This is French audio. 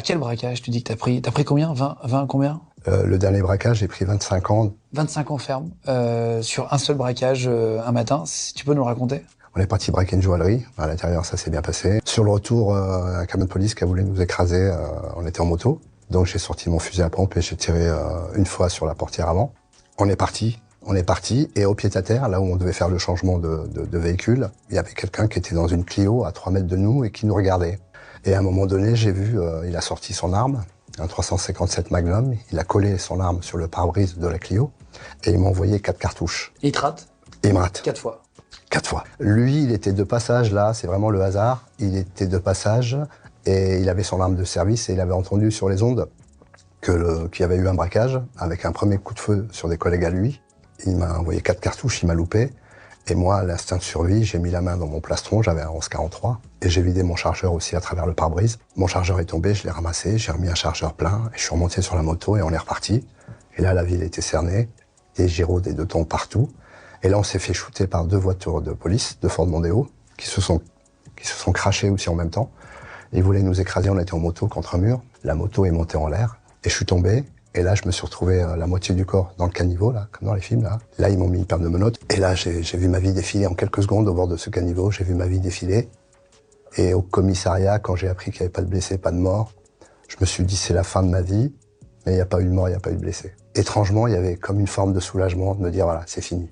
quel braquage tu dis que t'as pris combien? 20 combien? Le dernier braquage, j'ai pris 25 ans. 25 ans ferme, sur un seul braquage, un matin. Si tu peux nous le raconter? On est parti braquer une joaillerie. À l'intérieur, ça s'est bien passé. Sur le retour, un camion de police qui a voulu nous écraser. On était en moto. Donc j'ai sorti mon fusil à pompe et j'ai tiré une fois sur la portière avant. On est parti. Et au pied-à-terre, là où on devait faire le changement de véhicule, il y avait quelqu'un qui était dans une Clio à 3 mètres de nous et qui nous regardait. Et à un moment donné, j'ai vu, il a sorti son arme, un 357 Magnum. Il a collé son arme sur le pare-brise de la Clio et il m'a envoyé 4 cartouches. Il te rate? Il me rate. 4 fois. 4 fois. Lui, il était de passage là, c'est vraiment le hasard. Il était de passage et il avait son arme de service et il avait entendu sur les ondes qu'il y avait eu un braquage avec un premier coup de feu sur des collègues à lui. Il m'a envoyé 4 cartouches, il m'a loupé. Et moi, à l'instinct de survie, j'ai mis la main dans mon plastron, j'avais un 11-43, et j'ai vidé mon chargeur aussi à travers le pare-brise. Mon chargeur est tombé, je l'ai ramassé, j'ai remis un chargeur plein, et je suis remonté sur la moto et on est reparti. Et là, la ville était cernée, des gyros, des 2 tons partout. Et là, on s'est fait shooter par 2 voitures de police, de Ford Mondeo, qui se sont crashées aussi en même temps. Ils voulaient nous écraser, on était en moto contre un mur. La moto est montée en l'air, et je suis tombé. Et là, je me suis retrouvé la moitié du corps dans le caniveau, là, comme dans les films, là. Là, ils m'ont mis une paire de menottes. Et là, j'ai vu ma vie défiler en quelques secondes au bord de ce caniveau. J'ai vu ma vie défiler. Et au commissariat, quand j'ai appris qu'il n'y avait pas de blessés, pas de morts, je me suis dit, c'est la fin de ma vie. Mais il n'y a pas eu de mort, il n'y a pas eu de blessés. Étrangement, il y avait comme une forme de soulagement de me dire, voilà, c'est fini.